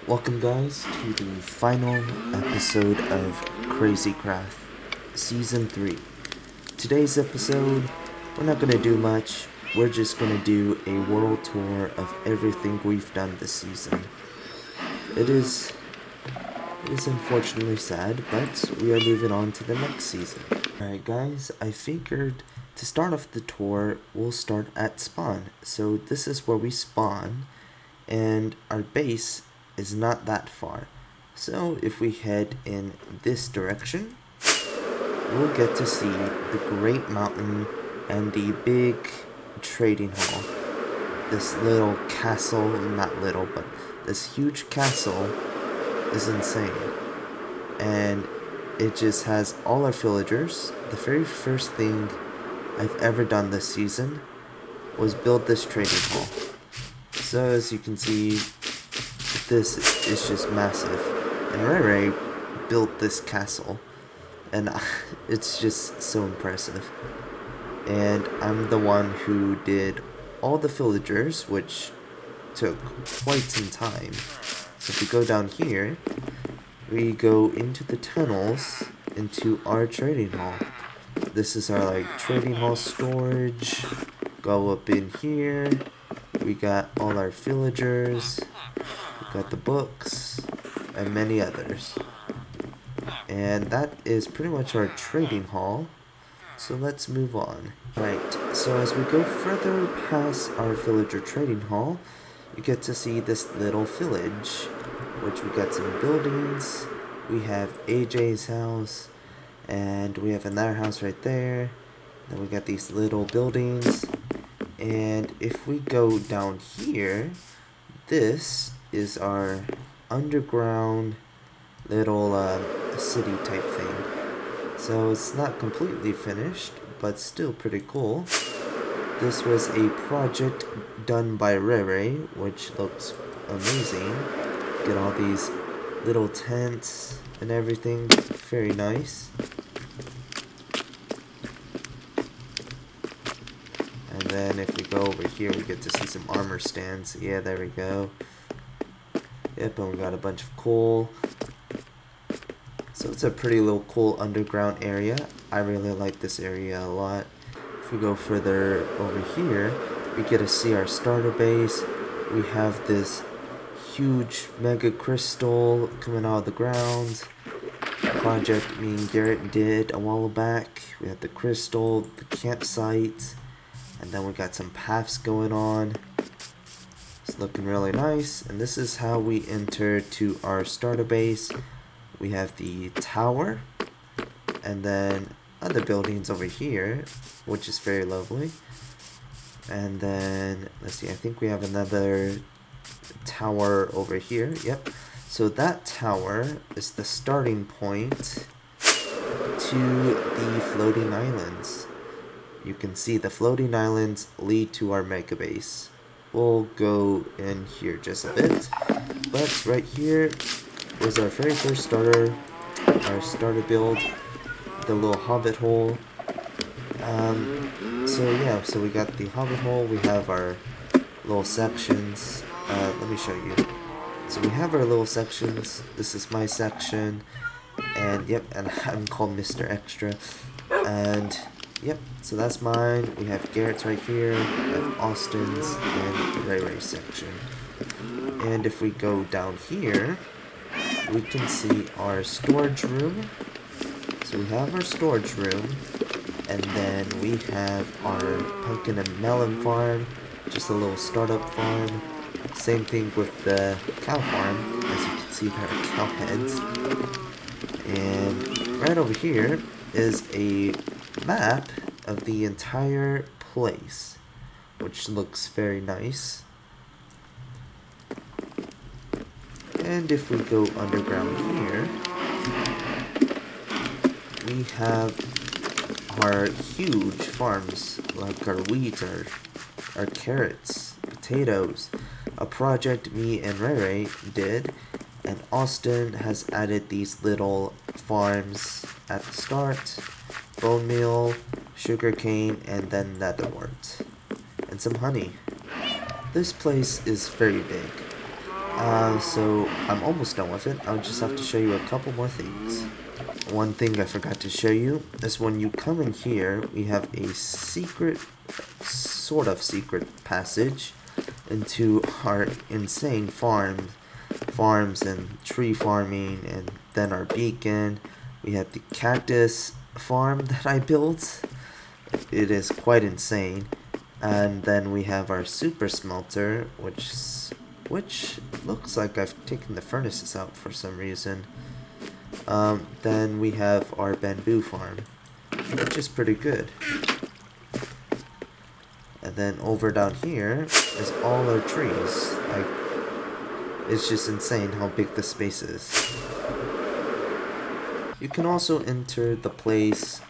Welcome guys to the final episode of Krazy Kraft Season 3. Today's episode, we're not going to do much, we're just going to do a world tour of everything we've done this season. It is unfortunately sad, but we are moving on to the next season. Alright guys, I figured to start off the tour, we'll start at spawn. So this is where we spawn, and our base is not that far. So if we head in this direction, we'll get to see the Great Mountain and the big trading hall. This little castle, not little, but this huge castle is insane. And it just has all our villagers. The very first thing I've ever done this season was build this trading hall. So as you can see, this is just massive, and Ray built this castle, and it's just so impressive. And I'm the one who did all the villagers, which took quite some time. So if we go down here, we go into the tunnels into our trading hall. This is our trading hall storage. Go up in here, we got all our villagers, we got the books, and many others. And that is pretty much our trading hall. So let's move on. Right, so as we go further past our villager trading hall, you get to see this little village, which we got some buildings. We have AJ's house, and we have another house right there. Then we got these little buildings. And if we go down here, this is our underground little city type thing. So it's not completely finished, but still pretty cool. This was a project done by Ray, which looks amazing. Get all these little tents and everything, very nice. And then if we go over here, we get to see some armor stands. Yeah, there we go. Yep, and we got a bunch of coal. So it's a pretty little cool underground area. I really like this area a lot. If we go further over here, we get to see our starter base. We have this huge mega crystal coming out of the ground. Project me and Garrett did a while back. We have the crystal, the campsite, and then we got some paths going on. It's looking really nice, and this is how we enter to our starter base. We have the tower, and then other buildings over here, which is very lovely. And then, let's see, I think we have another tower over here. Yep. So that tower is the starting point to the floating islands. You can see the floating islands lead to our mega base. We'll go in here just a bit, but right here was our very first starter, our starter build, the little hobbit hole. So yeah, so we got the hobbit hole, we have our little sections. Let me show you. So we have our little sections. This is my section, and yep, and I'm called Mr. Extra. And yep, so that's mine. We have Garrett's right here, we have Austin's, and Ray's section. And if we go down here, we can see our storage room. So we have our storage room, and then we have our pumpkin and melon farm, just a little startup farm. Same thing with the cow farm, as you can see there are cow heads. And right over here is a map of the entire place, which looks very nice. And if we go underground here, we have our huge farms, like our wheat, our carrots, potatoes, a project me and Ray did, and Austin has added these little farms at the start: bone meal, sugarcane, and then netherwort, and some honey. This place is very big. So I'm almost done with it. I'll just have to show you a couple more things. One thing I forgot to show you is when you come in here, we have a secret, sort of secret passage into our insane farms and tree farming, and then our beacon. We have the cactus farm that I built. It is quite insane. And then we have our super smelter, which looks like I've taken the furnaces out for some reason. Then we have our bamboo farm, which is pretty good. And then over down here is all our trees. Like, it's just insane how big the space is. You can also enter the place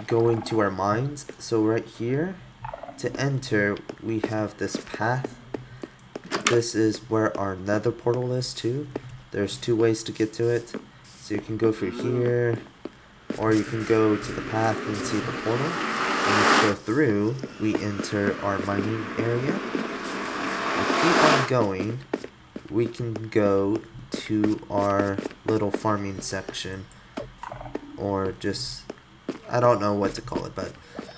going to our mines. So right here, to enter, we have this path. This is where our nether portal is too. There's two ways to get to it. So you can go through here, or you can go to the path and see the portal. And if you go through, we enter our mining area. And keep on going, we can go to our little farming section. Or just, I don't know what to call it, but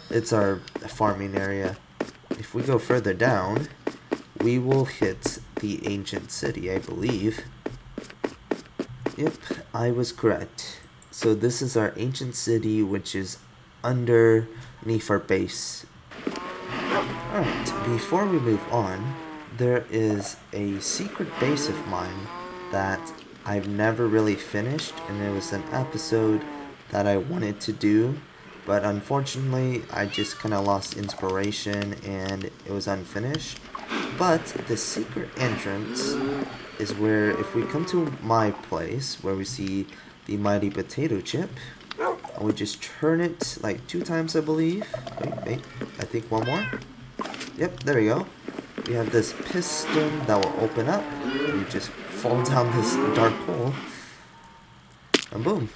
it's our farming area. If we go further down, we will hit the ancient city, I believe. Yep, I was correct. So this is our ancient city, which is underneath our base. Alright, before we move on, there is a secret base of mine that I've never really finished, and it was an episode that I wanted to do, but unfortunately I just kind of lost inspiration and it was unfinished. But the secret entrance is where, if we come to my place where we see the mighty potato chip, and we just turn it like 2 times, I believe. Wait, I think one more. Yep, there we go. We have this piston that will open up. We just fall down this dark hole, and boom.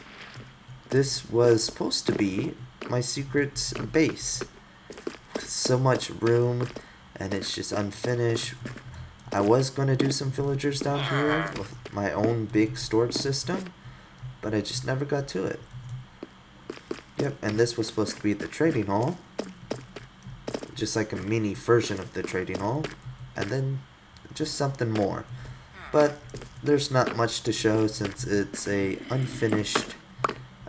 This was supposed to be my secret base. So much room, and it's just unfinished. I was going to do some villagers down here with my own big storage system, but I just never got to it. Yep, and this was supposed to be the trading hall. Just like a mini version of the trading hall. And then just something more. But there's not much to show since it's a unfinished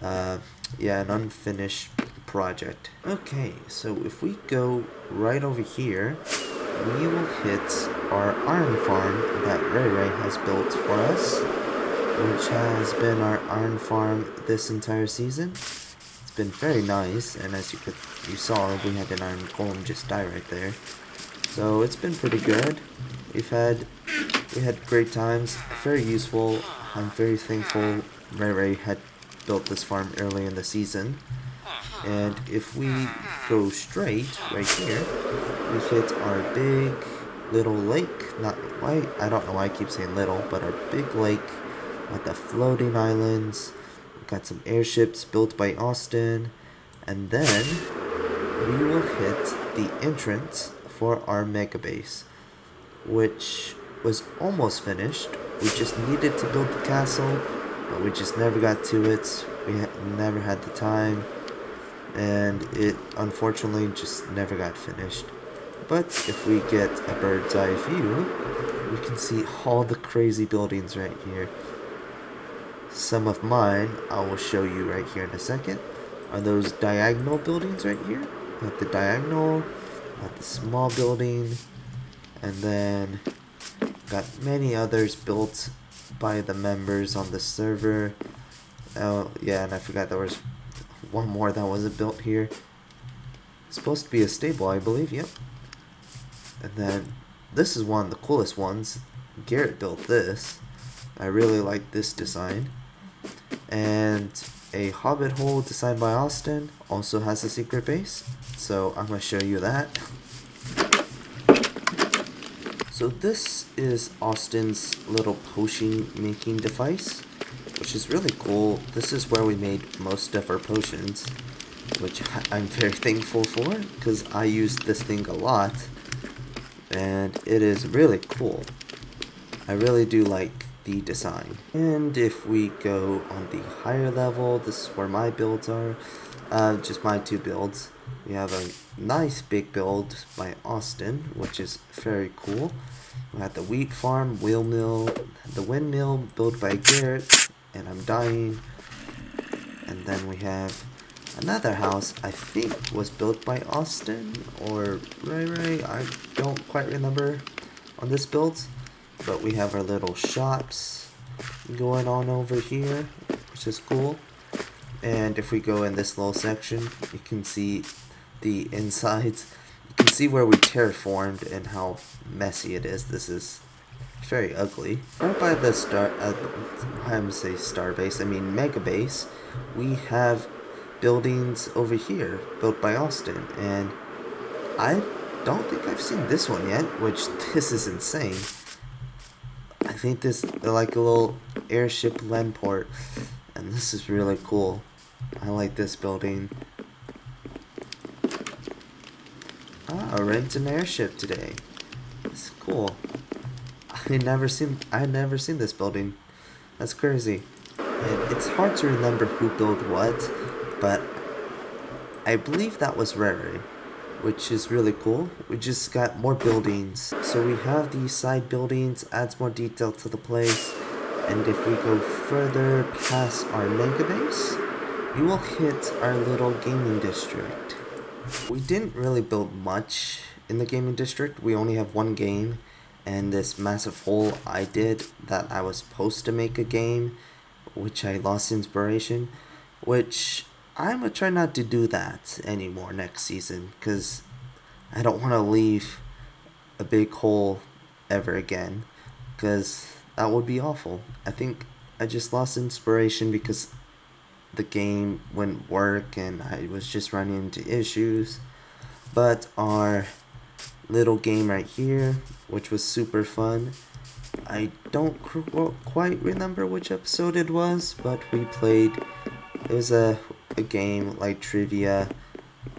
an unfinished project. Okay, so if we go right over here, we will hit our iron farm that Ray Ray has built for us, which has been our iron farm this entire season. It's been very nice, and as you saw, we had an iron golem just die right there. So it's been pretty good. We had great times, very useful. I'm very thankful Ray Ray had built this farm early in the season. And if we go straight right here, we hit our big little lake. I don't know why I keep saying little, but our big lake with the floating islands. We got some airships built by Austin, and then we will hit the entrance for our mega base, which was almost finished. We just needed to build the castle, but we just never got to it. We never had the time, and it unfortunately just never got finished. But if we get a bird's eye view, we can see all the crazy buildings right here. Some of mine I will show you right here in a second. Are those diagonal buildings right here? Got the diagonal, got the small building, and then got many others built by the members on the server. Oh yeah, and I forgot there was one more that wasn't built here. It's supposed to be a stable, I believe. Yep. And then this is one of the coolest ones. Garrett built this. I really like this design. And a hobbit hole designed by Austin also has a secret base, so I'm going to show you that. So this is Austin's little potion making device, which is really cool. This is where we made most of our potions, which I'm very thankful for because I use this thing a lot, and it is really cool. I really do like the design. And if we go on the higher level, this is where my builds are. Just my two builds. We have a nice big build by Austin, which is very cool. We have the wheat farm, wheel mill, the windmill built by Garrett, and I'm dying. And then we have another house, I think was built by Austin or Ray. I don't quite remember on this build. But we have our little shops going on over here, which is cool. And if we go in this little section, you can see the insides. You can see where we terraformed and how messy it is. This is very ugly. Right by the star base, I mean mega base, we have buildings over here built by Austin, and I don't think I've seen this one yet, which this is insane. I think this like a little airship land port, and this is really cool. I like this building. Rent an airship today. It's cool. I had never seen this building. That's crazy. And it's hard to remember who built what, but I believe that was Rare, which is really cool. We just got more buildings. So we have these side buildings, adds more detail to the place. And if we go further past our mega base, we will hit our little gaming district. We didn't really build much in the gaming district. We only have one game, and this massive hole I did that I was supposed to make a game, which I lost inspiration, which I'm gonna try not to do that anymore next season, because I don't want to leave a big hole ever again, because that would be awful. I think I just lost inspiration because the game wouldn't work and I was just running into issues. But our little game right here, which was super fun, I don't quite remember which episode it was, but we played. It was a game like trivia.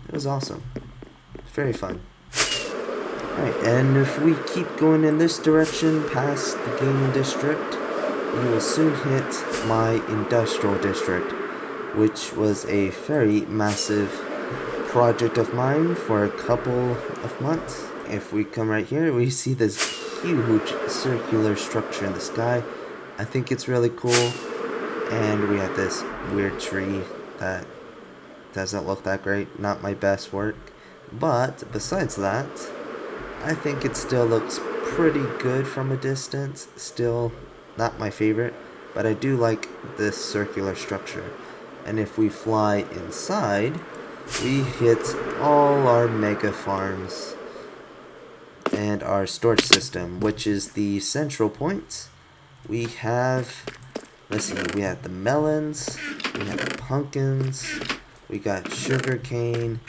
It was awesome. Very fun. Alright, and if we keep going in this direction past the gaming district, we will soon hit my industrial district, which was a very massive project of mine for a couple of months. If we come right here, we see this huge circular structure in the sky. I think it's really cool. And we have this weird tree that doesn't look that great. Not my best work. But besides that, I think it still looks pretty good from a distance. Still not my favorite, but I do like this circular structure. And if we fly inside, we hit all our mega farms and our storage system, which is the central point. We have, let's see, we have the melons, we have the pumpkins, we got sugar cane,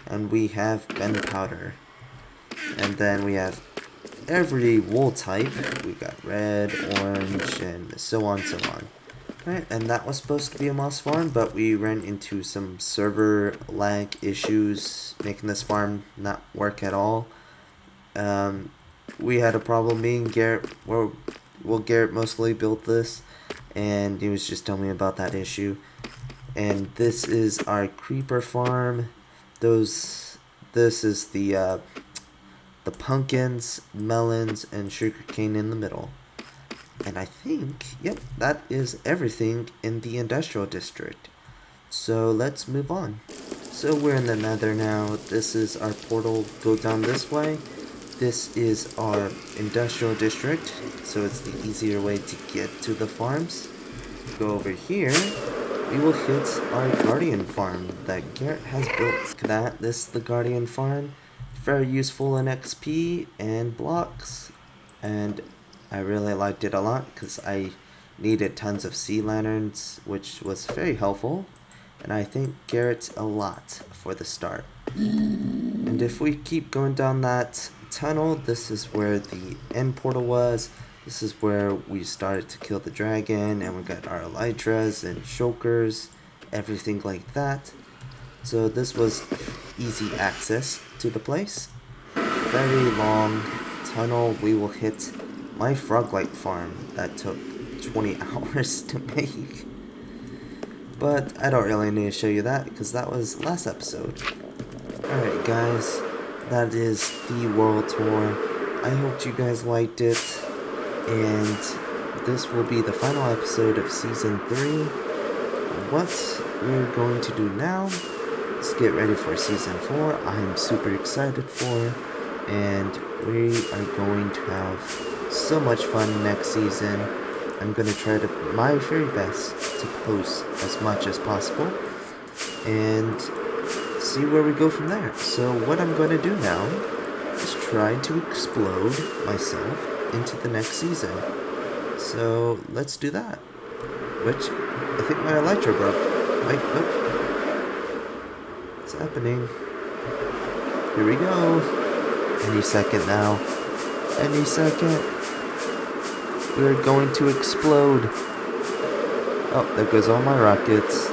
and we have gunpowder. And then we have every wool type. We got red, orange, and so on, so on. Right, and that was supposed to be a moss farm, but we ran into some server lag issues, making this farm not work at all. We had a problem. Me and Garrett, Garrett mostly built this, and he was just telling me about that issue. And this is our creeper farm. This is the pumpkins, melons, and sugarcane in the middle. And I think, yep, that is everything in the industrial district. So let's move on. So we're in the nether now. This is our portal. Go down this way. This is our industrial district, so it's the easier way to get to the farms. Go over here. We will hit our guardian farm that Garrett has built. This is the guardian farm. Very useful in XP and blocks, and I really liked it a lot because I needed tons of sea lanterns, which was very helpful, and I thank Garrett a lot for the start. And if we keep going down that tunnel, this is where the end portal was. This is where we started to kill the dragon, and we got our elytras and shulkers, everything like that. So this was easy access to the place. Very long tunnel. We will hit my frog light farm that took 20 hours to make. But I don't really need to show you that because that was last episode. Alright guys, that is the world tour. I hope you guys liked it, and this will be the final episode of season 3. What we're going to do now is get ready for season 4. I'm super excited for, and we are going to have so much fun next season. I'm going to try my very best to post as much as possible and see where we go from there. So what I'm going to do now is try to explode myself into the next season. So let's do that. Which, I think my elytra broke. Wait, nope. What's happening? Here we go. Any second now. Any second. We're going to explode. Oh, there goes all my rockets.